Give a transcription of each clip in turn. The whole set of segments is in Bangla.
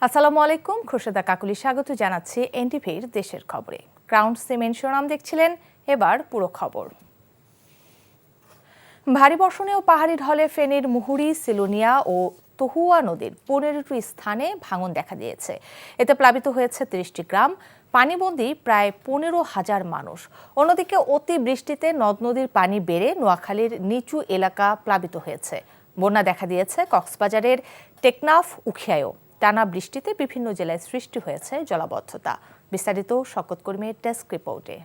আসসালামু আলাইকুম, খুরশেদা কাকুলি স্বাগত জানাচ্ছি এনটিভির দেশের খবরে। ক্রাউন সিমেন্ট শিরোনাম দেখছিলেন, এবার পুরো খবর। ভারী বর্ষণে ও পাহাড়ি ঢলে ফেনীর মুহুরী, সিলোনিয়া ও তহুয়া নদীর 15টি স্থানে ভাঙন দেখা দিয়েছে। এতে প্লাবিত হয়েছে 30টি গ্রাম, পানিবন্দী প্রায় 15,000 মানুষ। অন্যদিকে অতি বৃষ্টিতে নদ নদীর পানি বেড়ে নোয়াখালীর নিচু এলাকা প্লাবিত হয়েছে। বন্যা দেখা দিয়েছে কক্সবাজারের টেকনাফ, উখিয়ায়ও। টানা বৃষ্টিতে বিভিন্ন জেলায় সৃষ্টি হয়েছে জলাবদ্ধতা। বিস্তারিত শওকত করিমের ডেস্ক রিপোর্টে।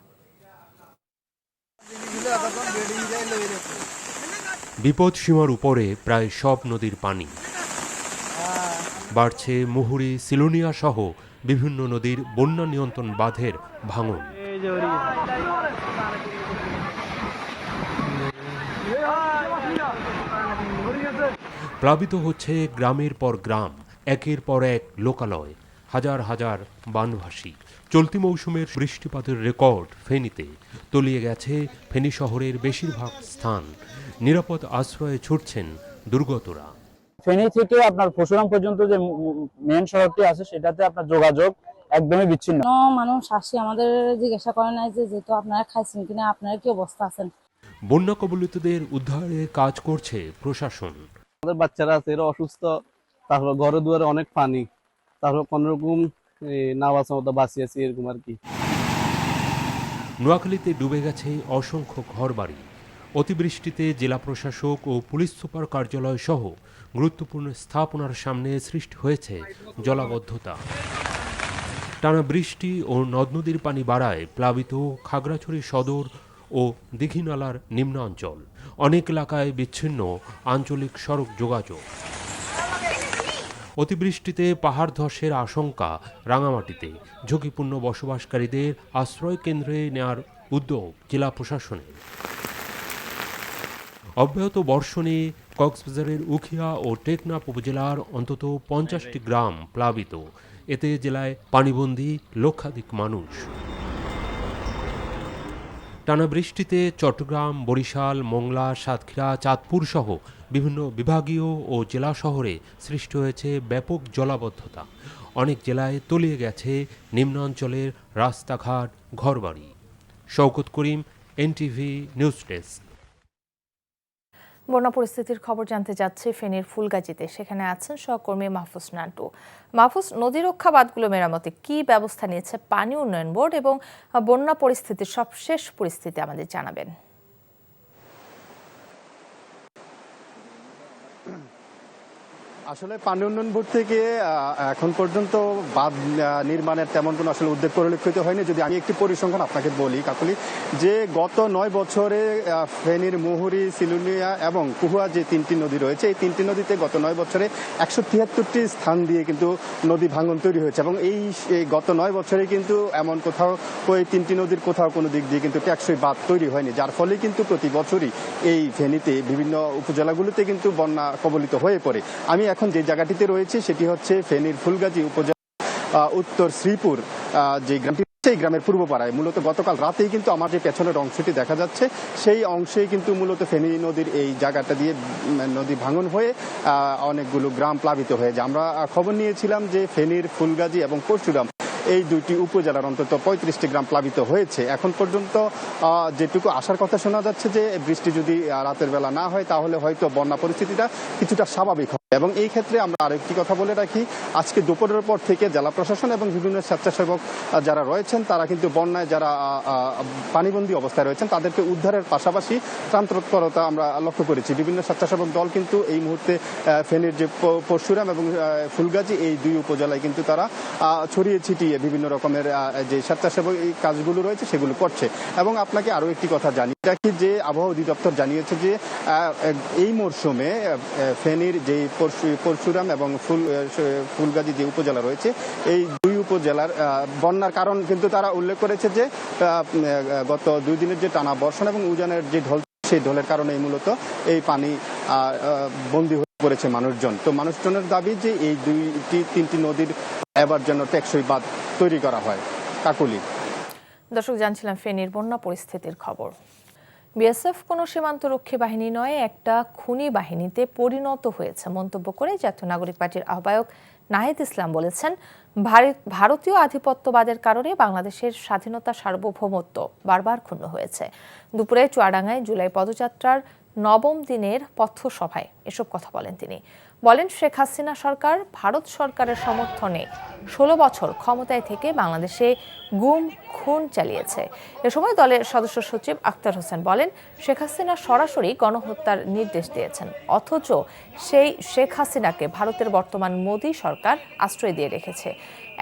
বিপদ সীমার উপরে প্রায় সব নদীর পানি বাড়ছে। মুহুরী, সিলোনিয়া সহ বিভিন্ন নদীর বন্যা নিয়ন্ত্রণ বাঁধের ভাঙন। প্লাবিত হচ্ছে গ্রামের পর গ্রাম, একের পর এক লোকালয়, হাজার হাজার বানভাসী। চলতি মৌসুমের বৃষ্টিপাতের রেকর্ড ফেনীতে। তলিয়ে গেছে ফেনী শহরের বেশিরভাগ স্থান। নিরাপদ আশ্রয়ে ছুটছেন দুর্গতরা। ফেনী থেকে আপনার পরশুরাম পর্যন্ত যে মেন সড়কটি আছে সেটাতে আপনার যোগাযোগ একদমই বিচ্ছিন্ন। মানুষ আসে আমাদের জিজ্ঞাসা করে নাই যে যেহেতু আপনারা খাইছেন কিনা, আপনারা কি অবস্থা আছেন। বন্যা কবলিতদের উদ্ধারে কাজ করছে প্রশাসন। আমাদের বাচ্চারা আছে, এরা অসুস্থ, তারপর ঘরে দুয়ারে অনেক পানি, তারপর কোনোরকম না বাঁচার মতো বাঁচিয়েছি, এরকম আর কি। নোয়াখালীতে ডুবে গেছে অসংখ্য ঘরবাড়ি। অতিবৃষ্টিতে জেলা প্রশাসক ও পুলিশ সুপার কার্যালয় সহ গুরুত্বপূর্ণ স্থাপনার সামনে সৃষ্টি হয়েছে জলাবদ্ধতা। টানা বৃষ্টি ও নদ নদীর পানি বাড়ায় প্লাবিত খাগড়াছড়ি সদর ও দীঘিনালার নিম্নাঞ্চল। অনেক এলাকায় বিচ্ছিন্ন আঞ্চলিক সড়ক যোগাযোগ। অতিবৃষ্টিতে পাহাড় ধসের আশঙ্কা রাঙামাটিতে। ঝুঁকিপূর্ণ বসবাসকারীদের আশ্রয় কেন্দ্রে নেয়ার উদ্যোগ জেলা প্রশাসনের। অব্যাহত বর্ষণে কক্সবাজারের উখিয়া ও টেকনাফ উপজেলার অন্তত 50টি গ্রাম প্লাবিত। এতে জেলায় পানিবন্দী লক্ষাধিক মানুষ। টানা বৃষ্টিতে চট্টগ্রাম, বরিশাল, মোংলা, সাতক্ষীরা, চাঁদপুর সহ বিভিন্ন বিভাগীয় ও জেলা শহরে সৃষ্টি হয়েছে ব্যাপক জলাবদ্ধতা। অনেক জেলায় তলিয়ে গেছে নিম্নাঞ্চলের রাস্তাঘাট, ঘরবাড়ি। শওকত করিম, এনটিভি নিউজ ডেস্ক। বন্যা পরিস্থিতির খবর জানতে যাচ্ছে ফেনীর ফুলগাজীতে। সেখানে আছেন সহকর্মী মাহফুজ নান্টু। মাহফুজ, নদী রক্ষা বাঁধগুলো মেরামতে কি ব্যবস্থা নিয়েছে পানি উন্নয়ন বোর্ড এবং বন্যা পরিস্থিতির সবশেষ পরিস্থিতি আমাদের জানাবেন। আসলে পানি উন্নয়ন বোর্ড থেকে এখন পর্যন্ত বাঁধ নির্মাণের তেমন কোনো আসলে উদ্যোগ পরিলক্ষিত হয়নি। যদি আমি একটি পরিসংখ্যান আপনাকে বলি কাকুলি, যে গত 9 বছরে ফেনীর মুহুরী, সিলোনিয়া এবং কুহুয়া যে 3টি নদী রয়েছে, এই 3টি নদীতে গত 9 বছরে 173টি স্থান দিয়ে কিন্তু নদী ভাঙন তৈরি হয়েছে। এবং এই গত 9 বছরে কিন্তু এমন কোথাও ওই 3টি নদীর কোথাও কোনো দিক দিয়ে কিন্তু টেকসই বাঁধ তৈরি হয়নি, যার ফলে কিন্তু প্রতি বছরই এই ফেনীতে বিভিন্ন উপজেলাগুলোতে কিন্তু বন্যা কবলিত হয়ে পড়ে। আমি এখন যে জায়গাটিতে রয়েছে সেটি হচ্ছে ফেনীর ফুলগাজী উপজেলা উত্তর শ্রীপুর যে গ্রামটি, সেই গ্রামের পূর্ব পাড়ায়। মূলত গতকাল রাতেই কিন্তু আমার যে পেছনের অংশটি দেখা যাচ্ছে সেই অংশেই কিন্তু মূলত ফেনী নদীর এই জায়গাটা দিয়ে নদী ভাঙন হয়ে অনেকগুলো গ্রাম প্লাবিত হয়ে যায়। আমরা খবর নিয়েছিলাম যে ফেনীর ফুলগাজী এবং পরশুরাম এই দুইটি উপজেলার অন্তত 35টি গ্রাম প্লাবিত হয়েছে। এখন পর্যন্ত যেটুকু আসার কথা শোনা যাচ্ছে যে বৃষ্টি যদি রাতের বেলা না হয় তাহলে হয়তো বন্যা পরিস্থিতিটা কিছুটা স্বাভাবিক হবে। এবং এই ক্ষেত্রে আমরা আরেকটি কথা বলে রাখি, আজকে দুপুরের পর থেকে জেলা প্রশাসন এবং বিভিন্ন স্বেচ্ছাসেবক যারা রয়েছেন তারা কিন্তু বন্যায় যারা পানিবন্দী অবস্থায় রয়েছেন তাদেরকে উদ্ধারের পাশাপাশি ত্রাণ তৎপরতা আমরা লক্ষ্য করেছি। বিভিন্ন স্বেচ্ছাসেবক দল কিন্তু এই মুহূর্তে ফেনীর যে পরশুরাম এবং ফুলগাজী এই দুই উপজেলায় কিন্তু তারা ছড়িয়ে ছিটিয়ে বিভিন্ন রকমের যে স্বেচ্ছাসেবক এই কাজগুলো রয়েছে সেগুলো করছে। এবং আপনাকে আরো একটি কথা জানিয়ে রাখি যে আবহাওয়া অধিদপ্তর জানিয়েছে যে এই মরশুমে ফেনীর যে পরশুরাম এবং ফুলগাজী যে উপজেলা রয়েছে এই দুই উপজেলার বন্যার কারণ কিন্তু তারা উল্লেখ করেছে যে গত 2 দিনের যে টানা বর্ষণ এবং উজানের যে ঢল, সেই ঢলের কারণে মূলত এই পানি বন্দী হয়ে পড়েছে মানুষজন। তো মানুষজনের দাবি যে এই 2-3টি নদীর এবার যেন টেকসই বাঁধ তৈরি করা হয়। কাকুলি। দর্শক, জানছিলাম ফেনীর বন্যা পরিস্থিতির খবর। বিএসএফ কোনো সীমান্তরক্ষী বাহিনী নয়, একটা খুনি বাহিনীতে পরিণত হয়েছে মন্তব্য করে জাতীয় নাগরিক পার্টির আহ্বায়ক নাহিদ ইসলাম বলেছেন, ভারতীয় আধিপত্যবাদের কারণে বাংলাদেশের স্বাধীনতা সার্বভৌমত্ব বারবার ক্ষুণ্ণ হয়েছে। দুপুরে চুয়াডাঙ্গায় জুলাই পদযাত্রার 9ম দিনের পথসভায় এসব কথা বলেন তিনি। বলেন, শেখ হাসিনা সরকার ভারত সরকারের সমর্থনে 16 বছর ক্ষমতায় থেকে বাংলাদেশে গুম খুন চালিয়েছে। এ সময় দলের সদস্য সচিব আক্তার হোসেন বলেন, শেখ হাসিনা সরাসরি গণহত্যার নির্দেশ দিয়েছেন, অথচ সেই শেখ হাসিনাকে ভারতের বর্তমান মোদী সরকার আশ্রয় দিয়ে রেখেছে।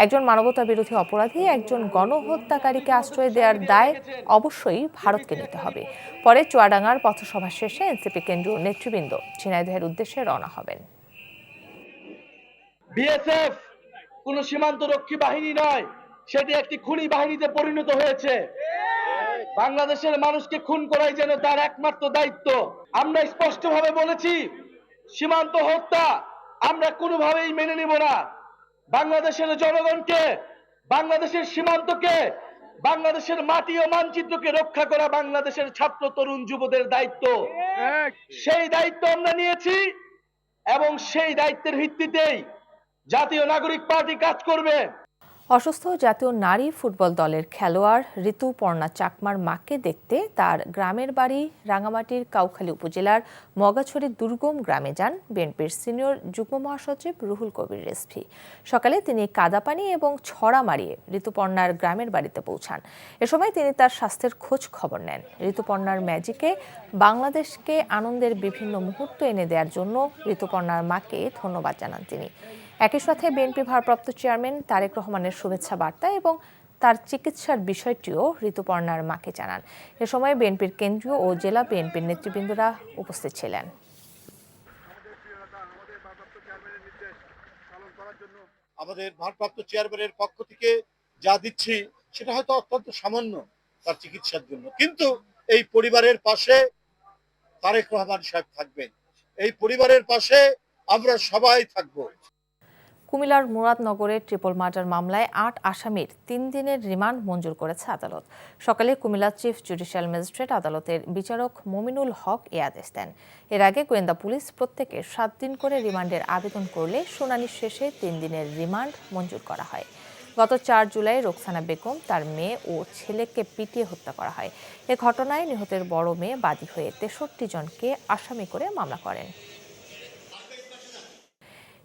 একজন মানবতা বিরোধী অপরাধী একজন গণহত্যাকারীকে আশ্রয় দেওয়ার দায় অবশ্যই ভারতকে নিতে হবে। পরে চুয়াডাঙ্গার পথসভা শেষে এনসিপি কেন্দ্রীয় নেতৃবৃন্দ ঝিনাইদহের উদ্দেশ্যে রওনা হবেন। বিএসএফ কোন সীমান্তরক্ষী বাহিনী নয়, সেটি একটি খুনি বাহিনীতে পরিণত হয়েছে। বাংলাদেশের মানুষকে খুন করাই যেন তার একমাত্র দায়িত্ব। আমরা স্পষ্টভাবে বলেছি, সীমান্ত হত্যা আমরা কোনোভাবেই মেনে নিব না। বাংলাদেশের জনগণকে, বাংলাদেশের সীমান্তকে, বাংলাদেশের মাটি ও মানচিত্রকে রক্ষা করা বাংলাদেশের ছাত্র তরুণ যুবদের দায়িত্ব। সেই দায়িত্ব আমরা নিয়েছি এবং সেই দায়িত্বের ভিত্তিতেই জাতীয় নাগরিক পার্টি কাজ করবে। অসুস্থ জাতীয় নারী ফুটবল দলের খেলোয়াড় ঋতুপর্ণা চাকমার মাকে দেখতে তার গ্রামের বাড়ি রাঙামাটির কাউখালী উপজেলার মগাছড়ি দুর্গম গ্রামে যান বিএনপির সিনিয়র যুগ্ম মহাসচিব রুহুল কবির রেজভী। সকালে তিনি কাদাপানি এবং ছড়া মারিয়ে ঋতুপর্ণার গ্রামের বাড়িতে পৌঁছান। এ সময় তিনি তার স্বাস্থ্যের খোঁজ খবর নেন। ঋতুপর্ণার ম্যাজিকে বাংলাদেশকে আনন্দের বিভিন্ন মুহূর্ত এনে দেওয়ার জন্য ঋতুপর্ণার মাকে ধন্যবাদ জানান তিনি। একই সাথে বিএনপি ভারপ্রাপ্ত চেয়ারম্যান তারেক রহমানের শুভেচ্ছা বার্তা এবং তার চিকিৎসার বিষয়টিও ঋতুপর্ণার মাকে জানান। এ সময় বিএনপির কেন্দ্রীয় ও জেলা বিএনপির নেতৃবৃন্দরা উপস্থিত ছিলেন। আমাদের ভারপ্রাপ্ত চেয়ারম্যানের পক্ষ থেকে যা দিচ্ছি সেটা হয়তো অত্যন্ত সামান্য তার চিকিৎসার জন্য, কিন্তু এই পরিবারের পাশে তারেক রহমান সাহেব থাকবেন, এই পরিবারের পাশে আমরা সবাই থাকবো। কুমিল্লার মুরাদনগরের ট্রিপল মার্ডার মামলায় 8 আসামির 3 দিনের রিমান্ড মঞ্জুর করেছে আদালত। সকালে কুমিল্লা চিফ জুডিশিয়াল ম্যাজিস্ট্রেট আদালতের বিচারক মমিনুল হক এ আদেশ দেন। এর আগে গোয়েন্দা পুলিশ প্রত্যেকে 7 দিন করে রিমান্ডের আবেদন করলে শুনানি শেষে 3 দিনের রিমান্ড মঞ্জুর করা হয়। গত 4 জুলাই রোকসানা বেগম তার মেয়ে ও ছেলেকে পিটিয়ে হত্যা করা হয়। এ ঘটনায় নিহতের বড় মেয়ে বাদী হয়ে 63 জনকে আসামি করে মামলা করেন।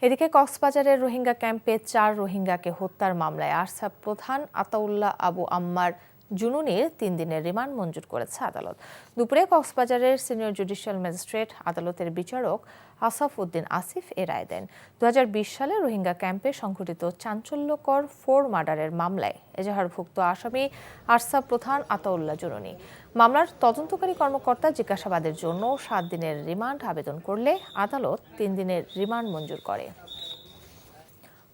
এদিকে কক্সবাজারের রোহিঙ্গা ক্যাম্পে 4 রোহিঙ্গাকে হত্যার মামলায় আরসাব প্রধান আতাউল্লাহ আবু আম্মার জুনুনির 3 দিনের রিমান্ড মঞ্জুর করেছে আদালত। দুপুরে কক্সবাজারের সিনিয়র জুডিশিয়াল ম্যাজিস্ট্রেট আদালতের বিচারক আসফ উদ্দিন আসিফ এ রায় দেন। 2020 সালে রোহিঙ্গা ক্যাম্পে সংঘটিত চাঞ্চল্যকর 4 মার্ডারের মামলায় এজাহারভুক্ত আসামি আরসাব প্রধান আতাউল্লাহ জুনুনি। মামলার তদন্তকারী কর্মকর্তা জিজ্ঞাসাবাদের জন্য 7 দিনের রিমান্ড আবেদন করলে আদালত 3 দিনের রিমান্ড মঞ্জুর করে।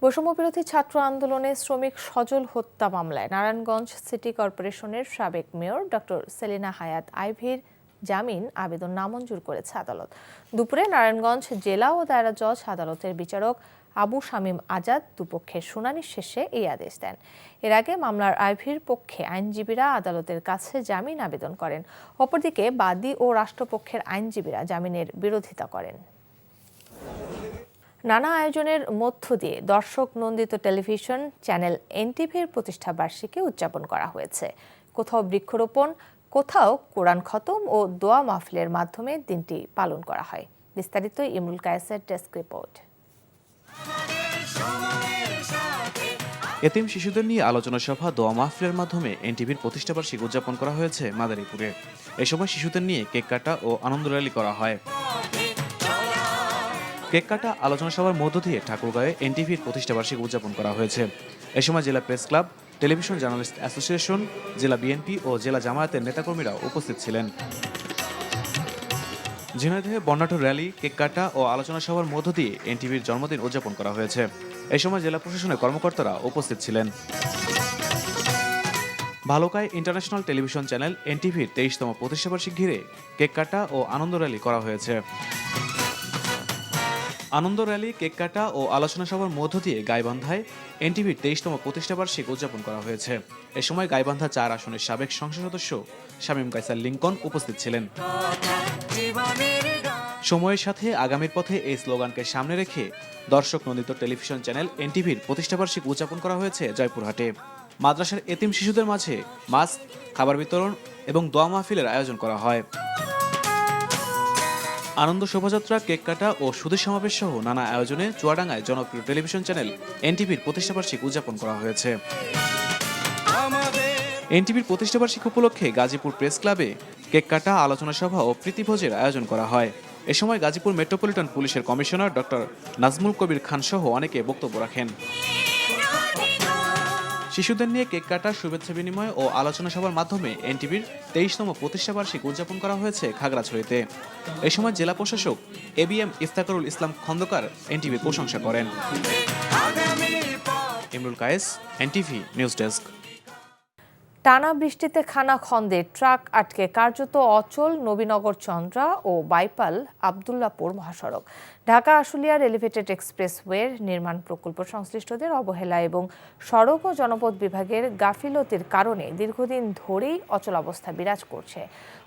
বৈষম্যবিরোধী ছাত্র আন্দোলনে শ্রমিক সজল হত্যা মামলায় নারায়ণগঞ্জ সিটি কর্পোরেশনের সাবেক মেয়র ডক্টর সেলিনা হায়াত আইভীর জামিন আবেদন নামঞ্জুর করেছে আদালত। দুপুরে নারায়ণগঞ্জ জেলা ও দায়রা জজ আদালতের বিচারক আবু শামীম আজাদ দুপক্ষের শুনানি শেষে এই আদেশ দেন। এর আগে মামলার আইভীর পক্ষে আইনজীবীরা আদালতের কাছে জামিন আবেদন করেন। অপরদিকে বাদী ও রাষ্ট্রপক্ষের আইনজীবীরা জামিনের বিরোধিতা করেন। নানা আয়োজনের মধ্য দিয়ে দর্শক নন্দিত টেলিভিশন চ্যানেল এনটিভির প্রতিষ্ঠা বার্ষিকী উদযাপন করা হয়েছে। কোথাও বৃক্ষরোপণ, কোথাও কোরআন খতম ও দোয়া মাহফিলের মাধ্যমে দিনটি পালন করা হয়। বিস্তারিত ইমরুল কায়েসের ডেস্ক রিপোর্ট। এতিম শিশুদের নিয়ে আলোচনা সভা, দোয়া মাহফিলের মাধ্যমে এনটিভির প্রতিষ্ঠাবার্ষিকী উদযাপন করা হয়েছে মাদারীপুরে। এ সময় শিশুদের নিয়ে কেক কাটা ও আনন্দ র্যালি করা হয়। কেক কাটা, আলোচনা সভার মধ্য দিয়ে ঠাকুরগাঁয়ে এনটিভির প্রতিষ্ঠাবার্ষিকী উদযাপন করা হয়েছে। এ সময় জেলা press club, television journalist association, জেলা বিএনপি ও জেলা জামায়াতের নেতাকর্মীরা উপস্থিত ছিলেন। ঝিনাইদহে বর্ণাঢ্য র্যালি, কেক কাটা ও আলোচনা সভার মধ্য দিয়ে এনটিভির জন্মদিন উদযাপন করা হয়েছে। এ সময় জেলা প্রশাসনের কর্মকর্তারা উপস্থিত ছিলেন। ভালুকায় ইন্টারন্যাশনাল টেলিভিশন চ্যানেল এনটিভির 23তম প্রতিষ্ঠাবার্ষিকী ঘিরে কেক কাটা ও আনন্দ র্যালি করা হয়েছে। আনন্দ র্যালি, কেক কাটা ও আলোচনা সভার মধ্য দিয়ে গাইবান্ধায় এনটিভির 23তম প্রতিষ্ঠাবার্ষিকী উদযাপন করা হয়েছে। এ সময় গাইবান্ধা 4 আসনের সাবেক সংসদ সদস্য শামীম কায়সার লিংকন উপস্থিত ছিলেন। সময়ের সাথে আগামীর পথে এই স্লোগানকে সামনে রেখে দর্শক নন্দিত টেলিভিশন চ্যানেল এনটিভির প্রতিষ্ঠাবার্ষিকী উদযাপন করা হয়েছে জয়পুরহাটে। মাদ্রাসার এতিম শিশুদের মাঝে মাস্ক, খাবার বিতরণ এবং দোয়া মাহফিলের আয়োজন করা হয়। আনন্দ শোভাযাত্রা, কেক কাটা ও সুধী সমাবেশ সহ নানা আয়োজনে চুয়াডাঙ্গায় জনপ্রিয় টেলিভিশন চ্যানেল এনটিভির প্রতিষ্ঠাবার্ষিকী উদযাপন করা হয়েছে। এনটিভির প্রতিষ্ঠাবার্ষিকী উপলক্ষে গাজীপুর প্রেস ক্লাবে কেক কাটা, আলোচনা সভা ও প্রীতিভোজের আয়োজন করা হয়। এ সময় গাজীপুর মেট্রোপলিটন পুলিশের কমিশনার ডক্টর নাজমুল কবির খান সহ অনেকে বক্তব্য রাখেন। শিশুদের নিয়ে কেক কাটা, শুভেচ্ছা বিনিময় ও আলোচনা সভার মাধ্যমে এনটিভির 23তম প্রতিষ্ঠাবার্ষিকী উদযাপন করা হয়েছে খাগড়াছড়িতে। এ সময় জেলা প্রশাসক এবিএম ইফতাকারুল ইসলাম খন্দকার এনটিভির প্রশংসা করেন। Imrul Kayes, NTV news desk. টানা বৃষ্টিতে খানাখন্দে ট্রাক আটকে কার্যত অচল নবীনগর চন্দ্রা ও বাইপাল আবদুল্লাপুর মহাসড়ক। ঢাকা আশুলিয়ার এলিভেটেড এক্সপ্রেসওয়ের নির্মাণ প্রকল্প সংশ্লিষ্টদের অবহেলা এবং সড়ক ও জনপথ বিভাগের গাফিলতির কারণে দীর্ঘদিন ধরেই অচলাবস্থা বিরাজ করছে।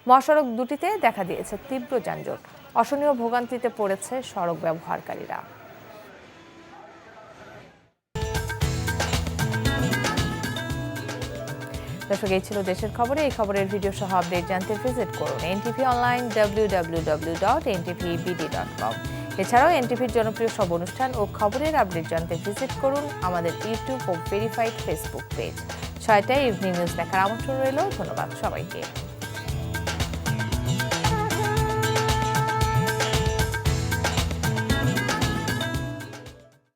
মহাসড়ক দুটিতে দেখা দিয়েছে তীব্র যানজট। অসহনীয় ভোগান্তিতে পড়েছে সড়ক ব্যবহারকারীরা। দর্শক, এই ছিল দেশের খবরে। এই খবরের ভিডিও সহ আপডেট জানতে ভিজিট করুন এনটিভি অনলাইন www.ntvbd.com। এছাড়াও এনটিভির জনপ্রিয় সব অনুষ্ঠান ও খবরের আপডেট জানতে ভিজিট করুন আমাদের ইউটিউব ও ভেরিফাইড ফেসবুক পেজ। 6টায় ইভিনিং নিউজ দেখার আমন্ত্রণ রইল। ধন্যবাদ সবাইকে।